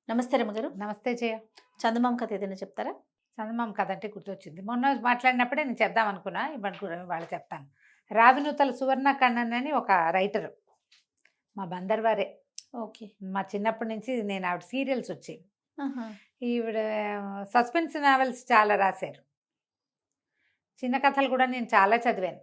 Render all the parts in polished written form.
నమస్తే రమ్మగారు. నమస్తే జయ. చందమామ కథ ఏదైనా చెప్తారా? చందమామ కథ అంటే గుర్తొచ్చింది. మొన్న మాట్లాడినప్పుడే నేను చెప్దాం అనుకున్నా. ఇప్పుడు కూడా వాళ్ళు చెప్తాను. రావినూతల సువర్ణ కണ്ണన్ అని ఒక రైటరు. మా బందర్వారే. ఓకే. మా చిన్నప్పటి నుంచి నేను ఆవిడ సీరియల్స్ వచ్చేవి. ఆహా! ఈవిడ సస్పెన్స్ నావెల్స్ చాలా రాశారు. చిన్న కథలు కూడా నేను చాలా చదివాను.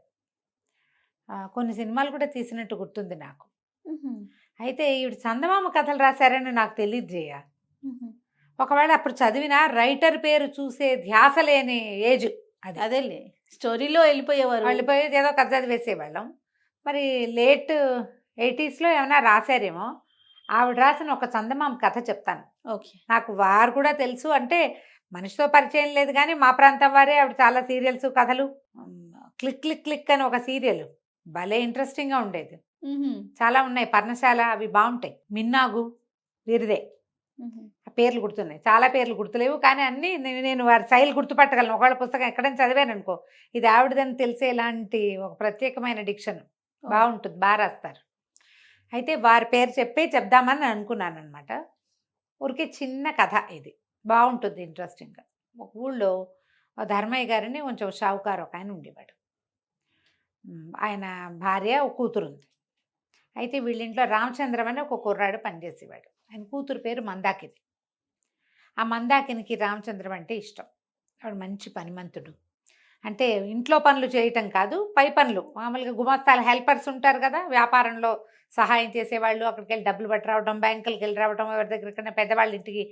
కొన్ని సినిమాలు కూడా తీసినట్టు గుర్తుంది నాకు. హుహు. అయితే ఈవిడ చందమామ కథలు రాశారని నాకు తెలియదు జయ. హుహు. ఒకవేళ అప్పుడు చదివిన రైటర్ పేరు చూసే ధ్యాస లేని ఏజ్ అది. అదేలే స్టోరీలో వెళ్ళిపోయేవారు. వెళ్ళిపోయేది ఏదో కథ చదివేసేవాళ్ళం. మరి లేట్ 80స్లో ఏమైనా రాశారేమో. ఆవిడ రాసిన ఒక చందమామ కథ చెప్తాను. ఓకే. నాకు వారు కూడా తెలుసు, అంటే మనిషితో పరిచయం లేదు కానీ మా ప్రాంతం వారే. ఆవిడ చాలా సీరియల్స్ కథలు, క్లిక్ క్లిక్ క్లిక్ అని ఒక సీరియల్ భలే ఇంట్రెస్టింగ్గా ఉండేది. హుహు. చాలా ఉన్నాయి. పర్ణశాల అవి బాగుంటాయి. మిన్నాగు వీరిదే. హుహు. ఆ పేర్లు గుర్తున్నాయి. చాలా పేర్లు గుర్తులేవు కానీ అన్నీ నేను వారి శైలి గుర్తుపట్టగలను. ఒకవేళ పుస్తకం ఎక్కడైనా చదివాను అనుకో, ఇది ఆవిడదని తెలిసేలాంటి ఒక ప్రత్యేకమైన డిక్షన్ బాగుంటుంది, బాగా రాస్తారు. అయితే వారి పేరు చెప్దామని అనుకున్నాను అనమాట. ఊరికే చిన్న కథ ఇది, బాగుంటుంది ఇంట్రెస్టింగ్గా. ఒక ఊళ్ళో ధర్మయ్య గారిని కొంచెం షావుకారు ఒక ఆయన ఉండేవాడు. ఆయన భార్య ఒక కూతురు ఉంది. అయితే వీళ్ళింట్లో రామచంద్రం అని ఒక కుర్రాడు పనిచేసేవాడు. ఆయన కూతురు పేరు మందాకిని. ఆ మందాకినికి రామచంద్రం అంటే ఇష్టం. ఆవిడ మంచి పనిమంతుడు. అంటే ఇంట్లో పనులు చేయటం కాదు, పై పనులు మామూలుగా గుమస్తాల హెల్పర్స్ ఉంటారు కదా, వ్యాపారంలో సహాయం చేసేవాళ్ళు, అక్కడికి వెళ్ళి డబ్బులు పట్టి రావడం, బ్యాంకులకి వెళ్ళి రావడం, ఎవరి దగ్గరికైనా పెద్దవాళ్ళ ఇంటికి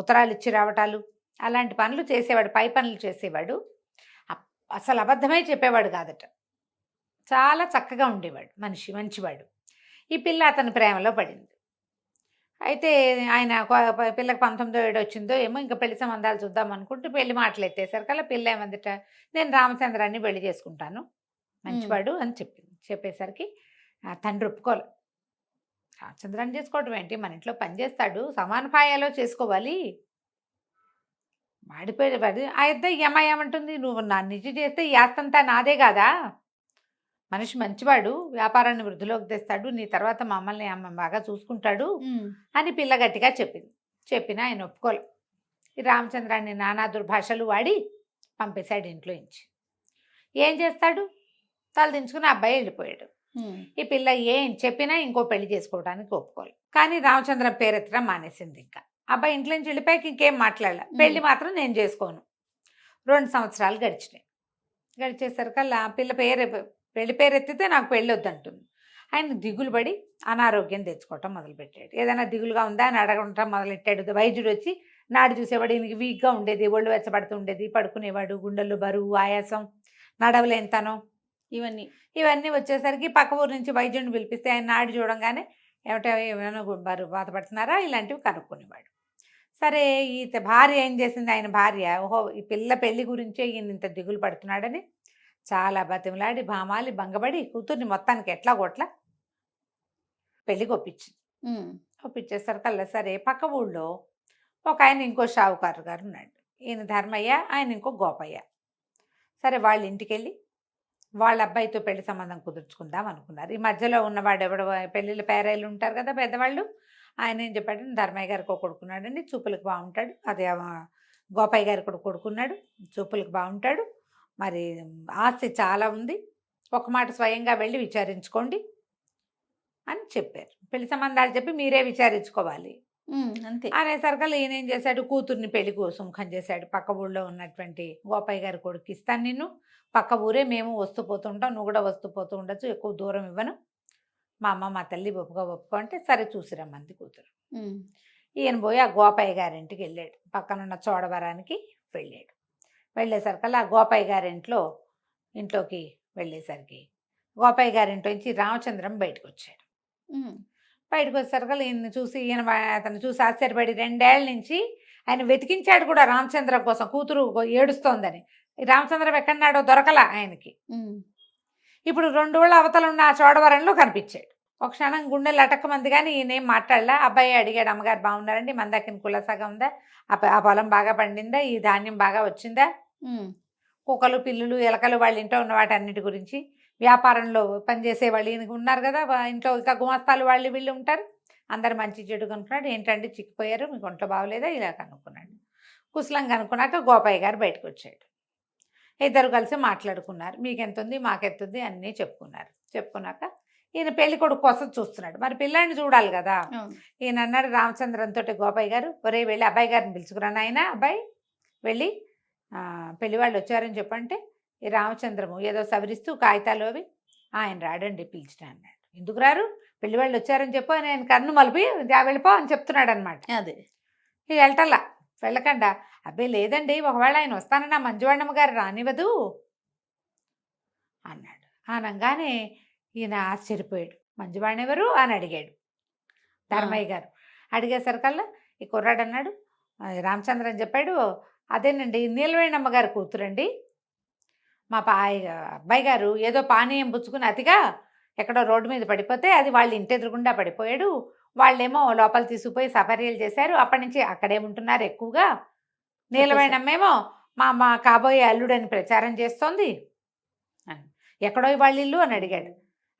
ఉత్తరాలు ఇచ్చి రావటాలు, అలాంటి పనులు చేసేవాడు, పై పనులు చేసేవాడు. అసలు అబద్ధమే చెప్పేవాడు కాదట. చాలా చక్కగా ఉండేవాడు మనిషి, మంచివాడు. ఈ పిల్ల అతని ప్రేమలో పడింది. అయితే ఆయన పిల్లకి 19 ఏడు వచ్చిందో ఏమో, ఇంకా పెళ్లి సంబంధాలు చూద్దాం అనుకుంటూ పెళ్లి మాటలు ఎత్తేసరికల్లా పిల్ల ఏమందిట, నేను రామచంద్రాన్ని పెళ్లి చేసుకుంటాను, మంచివాడు అని చెప్పింది. చెప్పేసరికి తండ్రి ఒప్పుకోలే. రామచంద్రాన్ని చేసుకోవడం ఏంటి, మన ఇంట్లో పనిచేస్తాడు, సమాన పాయాలో చేసుకోవాలి. వాడిపోయి ఆ ఇద్దరు ఈ అమ్మాయి ఏమంటుంది, నువ్వు నా నిజం చేస్తే ఈ ఆస్తంతా నాదే కాదా, మనిషి మంచివాడు, వ్యాపారాన్ని వృద్ధిలోకి తెస్తాడు, నీ తర్వాత మమ్మల్ని అమ్మ బాగా చూసుకుంటాడు అని పిల్ల గట్టిగా చెప్పింది. చెప్పినా ఆయన ఒప్పుకోలే. ఈ రామచంద్రాన్ని నానా దుర్భాషలు వాడి పంపేశాడు ఇంట్లో నుంచి. ఏం చేస్తాడు, తల దించుకుని అబ్బాయి వెళ్ళిపోయాడు. ఈ పిల్ల ఏం చెప్పినా ఇంకో పెళ్లి చేసుకోవడానికి ఒప్పుకోలే. కానీ రామచంద్రం పేరెత్తడం మానేసింది. ఇంకా అబ్బాయి ఇంట్లో నుంచి వెళ్ళిపోయాక ఇంకేం మాట్లాడలే. పెళ్లి మాత్రం నేను చేసుకోను. 2 సంవత్సరాలు గడిచినాయి. గడిచేసరికల్లా పిల్ల పెళ్లి పేరెత్తితే నాకు పెళ్ళి వద్దంటుంది. ఆయన దిగులు పడి అనారోగ్యం తెచ్చుకోవటం మొదలుపెట్టాడు. ఏదైనా దిగులుగా ఉందా అని అడగటం మొదలెట్టాడు. వైద్యుడు వచ్చి నాడు చూసేవాడు. ఈయనకి వీక్గా ఉండేది, ఒళ్ళు వెచ్చబడుతూ ఉండేది, పడుకునేవాడు, గుండెల్లో బరువు, ఆయాసం, నడవలేనితనం, ఇవన్నీ వచ్చేసరికి పక్క ఊరు నుంచి వైద్యుడిని పిలిపిస్తే ఆయన నాడు చూడంగానే ఏమైనా బరువు బాధపడుతున్నారా ఇలాంటివి కనుక్కునేవాడు. సరే ఈ భార్య ఏం చేసింది, ఆయన భార్య, ఓహో ఈ పిల్ల పెళ్లి గురించే ఈయన ఇంత దిగులు పడుతున్నాడని చాలా బతిమలాడి భామాలి భంగపడి కూతుర్ని మొత్తానికి ఎట్లా కొట్లా పెళ్ళికి ఒప్పించింది. ఒప్పించేసరికల్లా సరే పక్క ఊళ్ళో ఒక ఆయన ఇంకో షావుకారు గారు ఉన్నాడు. ఈయన ధర్మయ్య, ఆయన ఇంకో గోపయ్య. సరే వాళ్ళ ఇంటికి వెళ్ళి వాళ్ళ అబ్బాయితో పెళ్లి సంబంధం కుదుర్చుకుందాం అనుకున్నారు. ఈ మధ్యలో ఉన్నవాడు ఎవడు, పెళ్ళిళ్ళ పేరాయిలు ఉంటారు కదా పెద్దవాళ్ళు, ఆయన ఏం చెప్పాడు, ధర్మయ్య గారికి ఒక కొడుకున్నాడండి, చూపులకు బాగుంటాడు. అదే గోపయ్య గారికి కూడా కొడుకున్నాడు, చూపులకు బాగుంటాడు, మరి ఆస్తి చాలా ఉంది, ఒక మాట స్వయంగా వెళ్ళి విచారించుకోండి అని చెప్పారు. పెళ్లి సంబంధాలు చెప్పి మీరే విచారించుకోవాలి అంతే అనేసరికల్లా ఈయన ఏం చేశాడు, కూతుర్ని పెళ్లి సుముఖం చేశాడు. పక్క ఊళ్ళో ఉన్నటువంటి గోపయ్య గారి కొడుకు ఇస్తాను నిన్ను, పక్క ఊరే, మేము వస్తూ పోతుంటాం, నువ్వు కూడా వస్తూ పోతూ ఉండొచ్చు, ఎక్కువ దూరం ఇవ్వను, మా అమ్మ మా తల్లి ఒప్పుకో అంటే సరే చూసిరమ్మంది కూతురు. ఈయన పోయి ఆ గోపయ్య గారింటికి వెళ్ళాడు. పక్కనున్న చోడవరానికి వెళ్ళాడు. వెళ్ళేసరికల్లా ఆ గోపయ్య ఇంట్లోకి వెళ్ళేసరికి గోపయ్య గారింట్లో నుంచి రామచంద్రం బయటకు వచ్చాడు. బయటకు వచ్చేసరికల్లా అతను చూసి ఆశ్చర్యపడి 2 ఏళ్ల నుంచి ఆయన వెతికించాడు కూడా రామచంద్రం కోసం, కూతురు ఏడుస్తోందని. రామచంద్రం ఎక్కడన్నాడో దొరకలా ఆయనకి. ఇప్పుడు 2 ఊళ్ళ అవతల ఉన్న ఆ చోడవరంలో కనిపించాడు. ఒక క్షణం గుండెలు అటక్కమంది కానీ ఈయనేం మాట్లాడలా. అబ్బాయి అడిగాడు, అమ్మగారు బాగున్నారండి, మందాకిని కులసాగా ఉందా, ఆ పొలం బాగా పండిందా, ఈ ధాన్యం బాగా వచ్చిందా, కుక్కలు పిల్లులు ఎలకలు వాళ్ళ ఇంట్లో ఉన్న వాటన్నిటి గురించి, వ్యాపారంలో పనిచేసే వాళ్ళు ఈయనకు ఉన్నారు కదా ఇంట్లో, ఇంకా గుమస్తాలు వాళ్ళు వీళ్ళు ఉంటారు, అందరు మంచి చెడు కనుక్కున్నాడు. ఏంటంటే చిక్కిపోయారు, మీకు ఒంట్లో బాగోలేదా ఇలా కనుక్కున్నాడు. కుశలం కనుక్కున్నాక గోపయ్య గారు బయటకు వచ్చాడు. ఇద్దరు కలిసి మాట్లాడుకున్నారు. మీకెంత ఉంది మాకెంత ఉంది అన్నీ చెప్పుకున్నారు. చెప్పుకున్నాక ఈయన పెళ్లి కొడుకు కోసం చూస్తున్నాడు. మరి పిల్లాడిని చూడాలి కదా. అవును. ఈయన అన్నాడు రామచంద్రంతో గోపయ్య గారు, ఒరే వెళ్ళి అబ్బాయి గారిని పిలుచుకురాను ఆయన, అబ్బాయి వెళ్ళి పెళ్లి వాళ్ళు వచ్చారని చెప్పంటే ఈ రామచంద్రము ఏదో సవరిస్తూ కాగితాలు అవి ఆయన రాడండి పిలిచిన అన్నాడు. ఎందుకు రారు, పెళ్లి వాళ్ళు వచ్చారని చెప్పు నేను కన్ను మలిపి వెళ్ళిపో అని చెప్తున్నాడు అనమాట. అదే ఇక వెళ్ళటల్లా, వెళ్ళకుండా అబ్బాయి లేదండి ఒకవేళ ఆయన వస్తానన్నా మంజువాణమ్మ గారు రానివ్వదు అన్నాడు. అనగానే ఈయన ఆశ్చర్యపోయాడు. మంజువాణి ఎవరు అని అడిగాడు ధర్మయ్య గారు. అడిగేసరికల్లా ఈ కుర్రాడు అన్నాడు, రామచంద్ర అని చెప్పాడు, అదేనండి నీలవేణమ్మ గారి కూతురండి. మా అబ్బాయి గారు ఏదో పానీయం పుచ్చుకుని అతిగా ఎక్కడో రోడ్డు మీద పడిపోతే అది వాళ్ళ ఇంటి ఎదురుగుండా పడిపోయాడు. వాళ్ళేమో లోపల తీసుకుపోయి సఫర్యలు చేశారు. అప్పటి నుంచి అక్కడే ఉంటున్నారు ఎక్కువగా. నీలవేణమ్మేమో మా కాబోయే అల్లుడని ప్రచారం చేస్తోంది అని. ఎక్కడో వాళ్ళ ఇల్లు అని అడిగాడు.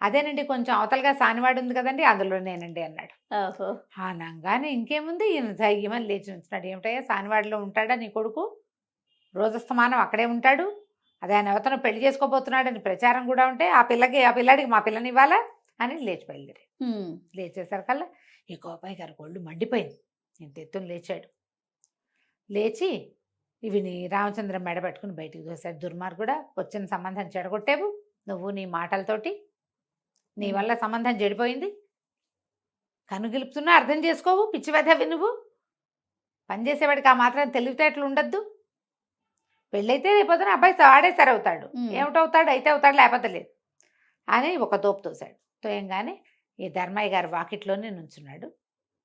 అదేనండి కొంచెం అవతలగా సానివాడు ఉంది కదండి అందులోనేనండి అన్నాడు. ఓహో. అనగానే ఇంకేముంది ఈయన ధైర్యమని లేచి ఉంచున్నాడు. ఏమిటయ్యా సానివాడిలో ఉంటాడా నీ కొడుకు, రోజస్తమానం అక్కడే ఉంటాడు, అదే ఆయన ఎవతను పెళ్లి చేసుకోబోతున్నాడని ప్రచారం కూడా ఉంటే ఆ పిల్లాడికి మా పిల్లని ఇవ్వాలా అని లేచి బయలుదేరి. లేచేసరికల్లా ఈ గోపాయి గారు ఒళ్ళు మండిపోయింది. ఇంత ఎత్తుని లేచాడు. లేచి ఇవిని రామచంద్రం మెడ పట్టుకుని బయటికి దోశాడు. దుర్మార్గుడా, వచ్చిన సంబంధం చెడగొట్టావు నువ్వు నీ మాటలతోటి, నీ వల్ల సంబంధం చెడిపోయింది, కనుగిలుపుతున్నా అర్థం చేసుకోవు, పిచ్చి వెధవి నువ్వు, పనిచేసేవాడికి ఆ మాత్రం తెలివితేటలు ఉండద్దు. పెళ్ళైతే రేపొద్దున అబ్బాయి వాడే సరవుతాడు, ఏమిటవుతాడు అయితే అవుతాడు లేకపోతే లేదు అని ఒక తోపు తోశాడు. తోయంగానే ఈ ధర్మయ్య గారు వాకిట్లోనే నుంచున్నాడు.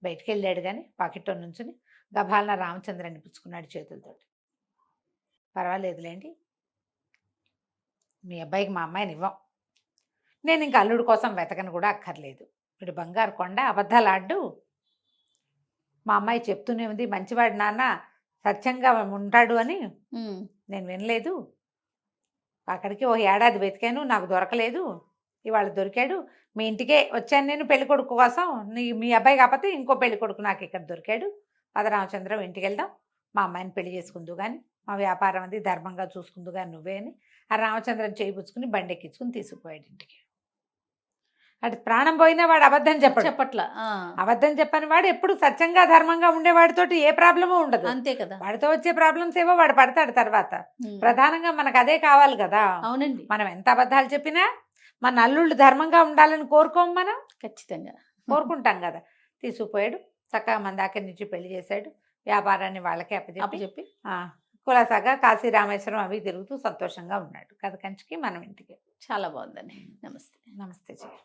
బయటికి వెళ్ళాడు కానీ వాకిట్లో నుంచుని గభాలన రామచంద్రాన్ని పుచ్చుకున్నాడు చేతులతోటి. పర్వాలేదులేండి, మీ అబ్బాయికి మా అమ్మాయిని ఇవ్వం, నేను ఇంక అల్లుడు కోసం వెతకను కూడా అక్కర్లేదు, వీడు బంగారు కొండ అబద్ధాలు ఆడ్డు, మా అమ్మాయి చెప్తూనే ఉంది మంచివాడు నాన్న సత్యంగా ఉంటాడు అని, నేను వినలేదు, అక్కడికి ఒక ఏడాది వెతికాను నాకు దొరకలేదు, ఇవాళ దొరికాడు, మీ ఇంటికే వచ్చాను నేను పెళ్లి కొడుకు కోసం, మీ అబ్బాయి కాకపోతే ఇంకో పెళ్లి కొడుకు నాకు ఇక్కడ దొరికాడు, పద రామచంద్రం ఇంటికి వెళ్దాం, మా అమ్మాయిని పెళ్లి చేసుకుందు కానీ మా వ్యాపారం అది ధర్మంగా చూసుకుందు కానీ నువ్వే అని ఆ రామచంద్రం చేయిపుచ్చుకుని బండెక్కించుకుని తీసుకుపోయాడు ఇంటికి. అటు ప్రాణం పోయినా వాడు అబద్ధం చెప్పట్లా. అబద్ధం చెప్పని వాడు ఎప్పుడు సత్యంగా ధర్మంగా ఉండేవాడితోటి ఏ ప్రాబ్లము ఉండదు. అంతే కదా. వాడితో వచ్చే ప్రాబ్లమ్స్ ఏవో వాడు పడతాడు తర్వాత. ప్రధానంగా మనకు అదే కావాలి కదా. అవునండి. మనం ఎంత అబద్ధాలు చెప్పినా మన అల్లుళ్ళు ధర్మంగా ఉండాలని కోరుకోము మనం, ఖచ్చితంగా కోరుకుంటాం కదా. తీసుకుపోయాడు, చక్కగా మన దగ్గర నుంచి పెళ్లి చేశాడు, వ్యాపారాన్ని వాళ్ళకే అప్పచెప్పి కులాసాగా కాశీ రామేశ్వరం అవి తిరుగుతూ సంతోషంగా ఉన్నాడు. కథ కంచికి మనం ఇంటికి. చాలా బాగుందండి. నమస్తే. నమస్తే జయ.